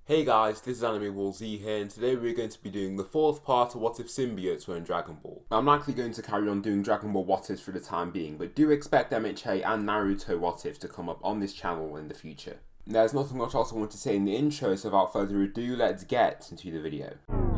Hey guys, this is AnimeWarZ here, and today we're going to be doing the fourth part of What If Symbiotes Were in Dragon Ball. I'm likely going to carry on doing Dragon Ball What Ifs for the time being, but do expect MHA and Naruto What Ifs to come up on this channel in the future. There's nothing much else I want to say in the intro, so without further ado, let's get into the video.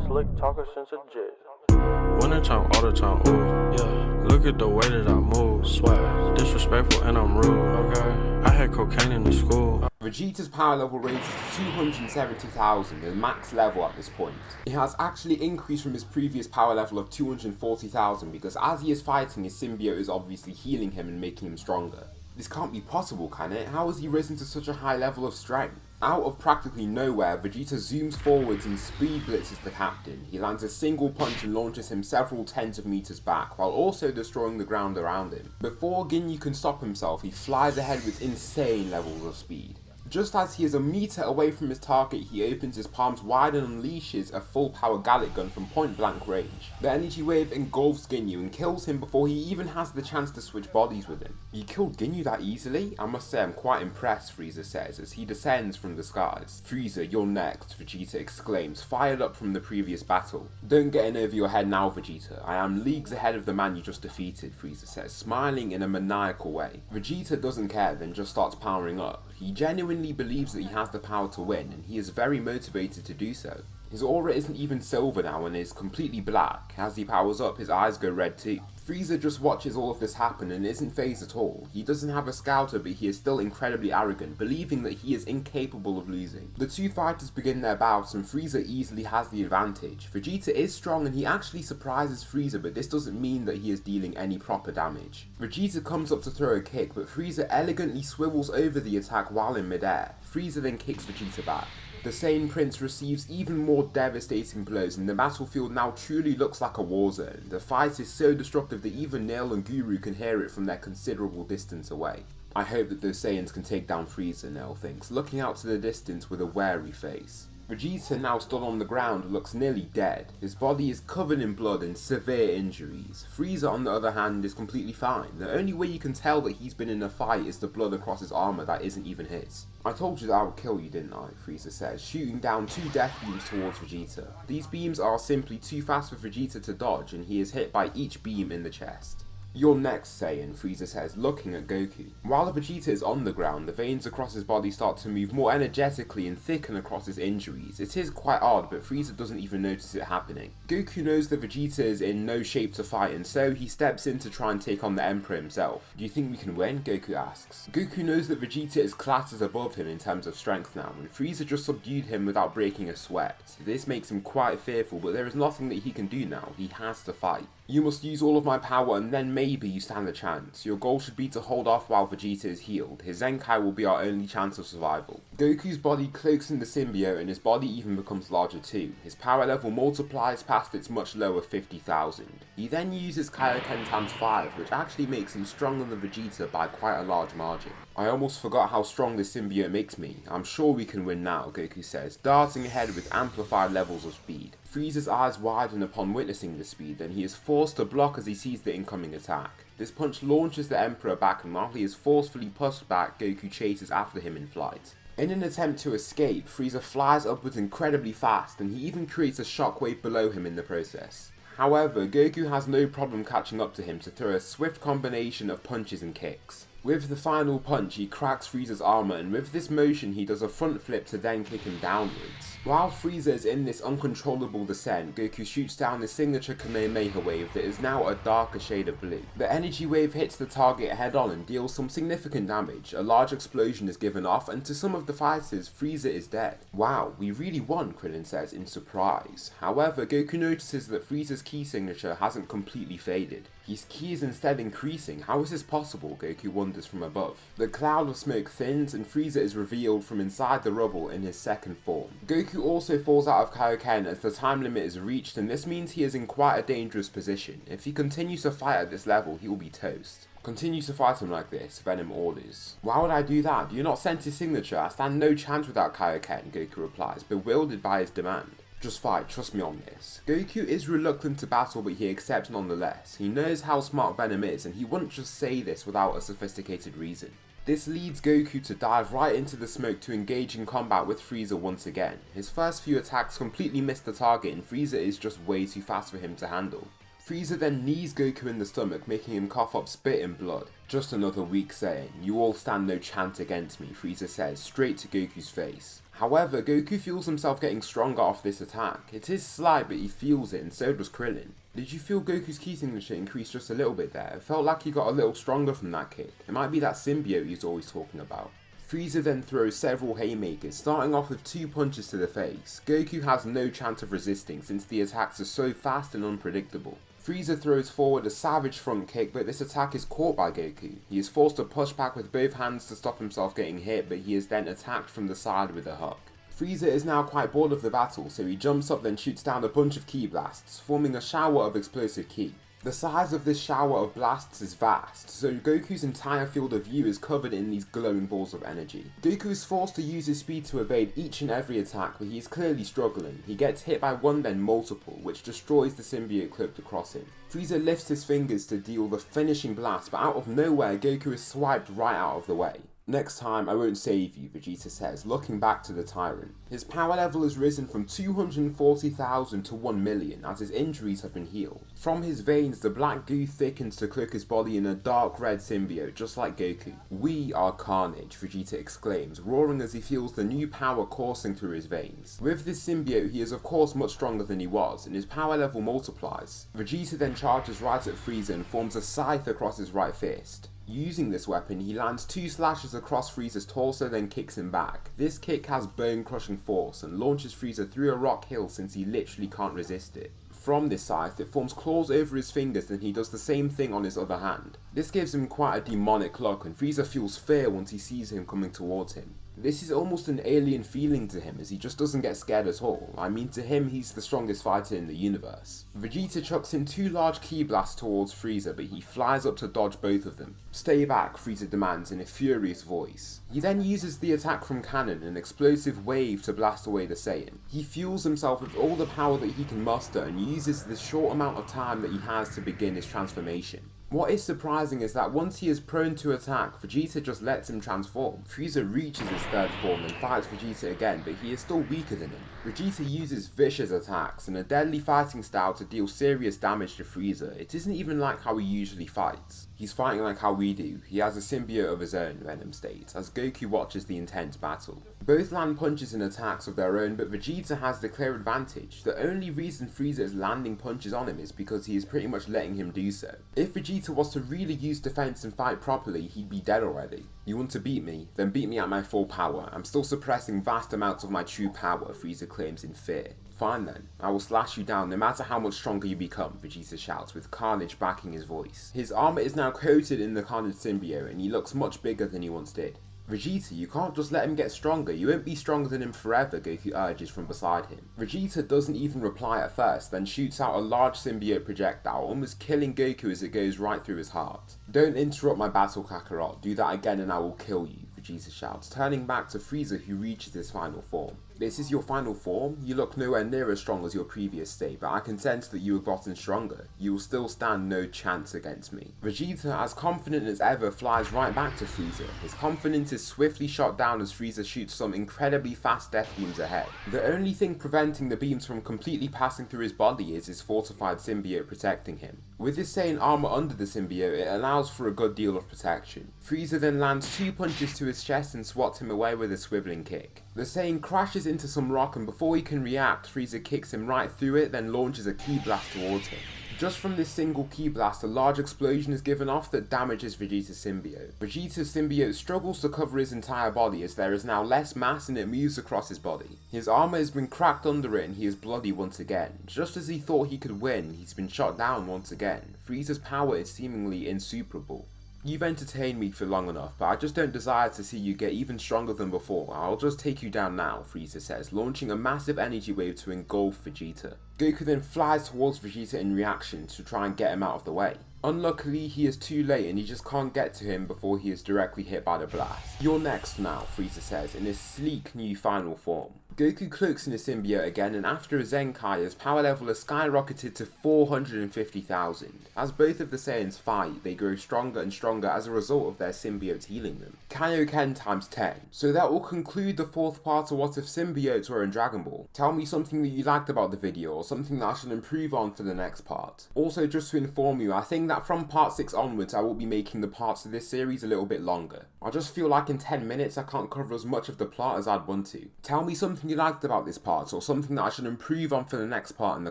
Slick talker since a jet. Winter time, all the time, ooh, yeah. Look at the way that I move, swag. Disrespectful and I'm rude, okay. I had cocaine in the school. Vegeta's power level raises to 270,000, the max level at this point. It has actually increased from his previous power level of 240,000 because as he is fighting, his symbiote is obviously healing him and making him stronger. This can't be possible, can it? How has he risen to such a high level of strength? Out of practically nowhere, Vegeta zooms forwards and speed blitzes the captain. He lands a single punch and launches him several tens of meters back, while also destroying the ground around him. Before Ginyu can stop himself, he flies ahead with insane levels of speed. Just as he is a meter away from his target, he opens his palms wide and unleashes a full power Gallic gun from point blank range. The energy wave engulfs Ginyu and kills him before he even has the chance to switch bodies with him. You killed Ginyu that easily? I must say I'm quite impressed, Frieza says as he descends from the skies. Frieza, you're next, Vegeta exclaims, fired up from the previous battle. Don't get in over your head now, Vegeta. I am leagues ahead of the man you just defeated, Frieza says, smiling in a maniacal way. Vegeta doesn't care, then just starts powering up. He genuinely believes that he has the power to win, and he is very motivated to do so. His aura isn't even silver now and is completely black. As he powers up, his eyes go red too. Frieza just watches all of this happen and isn't fazed at all. He doesn't have a scouter, but he is still incredibly arrogant, believing that he is incapable of losing. The two fighters begin their bouts and Frieza easily has the advantage. Vegeta is strong and he actually surprises Frieza, but this doesn't mean that he is dealing any proper damage. Vegeta comes up to throw a kick, but Frieza elegantly swivels over the attack while in midair. Frieza then kicks Vegeta back. The Saiyan Prince receives even more devastating blows and the battlefield now truly looks like a war zone. The fight is so destructive that even Nail and Guru can hear it from their considerable distance away. I hope that those Saiyans can take down Frieza, Nail thinks, looking out to the distance with a wary face. Vegeta, now stood on the ground, looks nearly dead. His body is covered in blood and severe injuries. Frieza, on the other hand, is completely fine. The only way you can tell that he's been in a fight is the blood across his armour that isn't even his. I told you that I would kill you, didn't I? Frieza says, shooting down two death beams towards Vegeta. These beams are simply too fast for Vegeta to dodge, and he is hit by each beam in the chest. You're next, Saiyan, Frieza says, looking at Goku. While Vegeta is on the ground, the veins across his body start to move more energetically and thicken across his injuries. It is quite odd, but Frieza doesn't even notice it happening. Goku knows that Vegeta is in no shape to fight, and so he steps in to try and take on the Emperor himself. Do you think we can win? Goku asks. Goku knows that Vegeta is classes above him in terms of strength now, and Frieza just subdued him without breaking a sweat. This makes him quite fearful, but there is nothing that he can do now. He has to fight. You must use all of my power and then maybe you stand a chance. Your goal should be to hold off while Vegeta is healed. His Zenkai will be our only chance of survival. Goku's body cloaks in the symbiote and his body even becomes larger too. His power level multiplies past its much lower 50,000. He then uses KAIOKEN times 5, which actually makes him stronger than Vegeta by quite a large margin. I almost forgot how strong this symbiote makes me. I'm sure we can win now, Goku says, darting ahead with amplified levels of speed. Frieza's eyes widen upon witnessing the speed, and he is forced to block as he sees the incoming attack. This punch launches the Emperor back, and while he is forcefully pushed back, Goku chases after him in flight. In an attempt to escape, Frieza flies upwards incredibly fast, and he even creates a shockwave below him in the process. However, Goku has no problem catching up to him to throw a swift combination of punches and kicks. With the final punch, he cracks Frieza's armour, and with this motion he does a front flip to then kick him downwards. While Frieza is in this uncontrollable descent, Goku shoots down his signature Kamehameha wave that is now a darker shade of blue. The energy wave hits the target head on and deals some significant damage. A large explosion is given off, and to some of the fighters, Frieza is dead. Wow, we really won, Krillin says in surprise. However, Goku notices that Frieza's ki signature hasn't completely faded. His ki is instead increasing. How is this possible? Goku wonders from above. The cloud of smoke thins and Frieza is revealed from inside the rubble in his second form. Goku also falls out of KAIOKEN as the time limit is reached, and this means he is in quite a dangerous position. If he continues to fight at this level, he will be toast. Continue to fight him like this, Venom orders. Why would I do that? Do you not sense his signature? I stand no chance without KAIOKEN, Goku replies, bewildered by his demand. Just fight, trust me on this. Goku is reluctant to battle, but he accepts nonetheless. He knows how smart Venom is, and he wouldn't just say this without a sophisticated reason. This leads Goku to dive right into the smoke to engage in combat with Frieza once again. His first few attacks completely miss the target and Frieza is just way too fast for him to handle. Frieza then knees Goku in the stomach, making him cough up spit and blood. Just another weak saying. You all stand no chance against me, Frieza says, straight to Goku's face. However, Goku feels himself getting stronger off this attack. It is slight, but he feels it, and so does Krillin. Did you feel Goku's ki signature increase just a little bit there? It felt like he got a little stronger from that kick. It might be that symbiote he's always talking about. Frieza then throws several haymakers, starting off with 2 punches to the face. Goku has no chance of resisting since the attacks are so fast and unpredictable. Frieza throws forward a savage front kick, but this attack is caught by Goku. He is forced to push back with both hands to stop himself getting hit, but he is then attacked from the side with a hook. Frieza is now quite bored of the battle, so he jumps up then shoots down a bunch of ki blasts, forming a shower of explosive ki. The size of this shower of blasts is vast, so Goku's entire field of view is covered in these glowing balls of energy. Goku is forced to use his speed to evade each and every attack, but he is clearly struggling. He gets hit by one then multiple, which destroys the symbiote cloaked across him. Frieza lifts his fingers to deal the finishing blast, but out of nowhere Goku is swiped right out of the way. Next time, I won't save you, Vegeta says, looking back to the Tyrant. His power level has risen from 240,000 to 1 million as his injuries have been healed. From his veins, the black goo thickens to cloak his body in a dark red symbiote, just like Goku. We are Carnage, Vegeta exclaims, roaring as he feels the new power coursing through his veins. With this symbiote, he is of course much stronger than he was, and his power level multiplies. Vegeta then charges right at Frieza and forms a scythe across his right fist. Using this weapon, he lands 2 slashes across Frieza's torso then kicks him back. This kick has bone-crushing force and launches Frieza through a rock hill since he literally can't resist it. From this scythe, it forms claws over his fingers and he does the same thing on his other hand. This gives him quite a demonic look and Frieza feels fear once he sees him coming towards him. This is almost an alien feeling to him as he just doesn't get scared at all. I mean, to him he's the strongest fighter in the universe. Vegeta chucks in 2 large ki blasts towards Frieza, but he flies up to dodge both of them. Stay back, Frieza demands in a furious voice. He then uses the attack from cannon, an explosive wave, to blast away the Saiyan. He fuels himself with all the power that he can muster and uses the short amount of time that he has to begin his transformation. What is surprising is that once he is prone to attack, Vegeta just lets him transform. Frieza reaches his 3rd form and fights Vegeta again, but he is still weaker than him. Vegeta uses vicious attacks and a deadly fighting style to deal serious damage to Frieza. It isn't even like how he usually fights. He's fighting like how we do. He has a symbiote of his own, Venom states, as Goku watches the intense battle. Both land punches and attacks of their own, but Vegeta has the clear advantage. The only reason Frieza is landing punches on him is because he is pretty much letting him do so. If Vegeta was to really use defense and fight properly, he'd be dead already. You want to beat me? Then beat me at my full power. I'm still suppressing vast amounts of my true power, Frieza claims in fear. Fine then, I will slash you down no matter how much stronger you become, Vegeta shouts with Carnage backing his voice. His armor is now coated in the Carnage symbiote and he looks much bigger than he once did. Vegeta, you can't just let him get stronger, you won't be stronger than him forever, Goku urges from beside him. Vegeta doesn't even reply at first, then shoots out a large symbiote projectile, almost killing Goku as it goes right through his heart. Don't interrupt my battle, Kakarot, do that again and I will kill you, Vegeta shouts, turning back to Frieza who reaches his final form. This is your final form? You look nowhere near as strong as your previous state, but I can sense that you have gotten stronger. You will still stand no chance against me. Vegeta, as confident as ever, flies right back to Frieza. His confidence is swiftly shot down as Frieza shoots some incredibly fast death beams ahead. The only thing preventing the beams from completely passing through his body is his fortified symbiote protecting him. With his Saiyan armor under the symbiote, it allows for a good deal of protection. Frieza then lands 2 punches to his chest and swats him away with a swiveling kick. The Saiyan crashes into some rock and before he can react, Frieza kicks him right through it, then launches a ki blast towards him. Just from this single ki blast, a large explosion is given off that damages Vegeta's symbiote. Vegeta's symbiote struggles to cover his entire body as there is now less mass and it moves across his body. His armor has been cracked under it and he is bloody once again. Just as he thought he could win, he's been shot down once again. Frieza's power is seemingly insuperable. You've entertained me for long enough, but I just don't desire to see you get even stronger than before. I'll just take you down now, Frieza says, launching a massive energy wave to engulf Vegeta. Goku then flies towards Vegeta in reaction to try and get him out of the way. Unluckily, he is too late and he just can't get to him before he is directly hit by the blast. "You're next now," Frieza says in his sleek new final form. Goku cloaks in his symbiote again, and after a Zenkai, his power level has skyrocketed to 450,000. As both of the Saiyans fight, they grow stronger and stronger as a result of their symbiotes healing them. KAIOKEN times 10. So that will conclude the fourth part of What If Symbiotes Were in Dragon Ball. Tell me something that you liked about the video, or something that I should improve on for the next part. Also, just to inform you, I think that from part 6 onwards I will be making the parts of this series a little bit longer. I just feel like in 10 minutes I can't cover as much of the plot as I'd want to. Tell me something you liked about this part, or something that I should improve on for the next part in the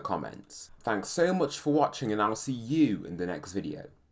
comments. Thanks so much for watching, and I'll see you in the next video.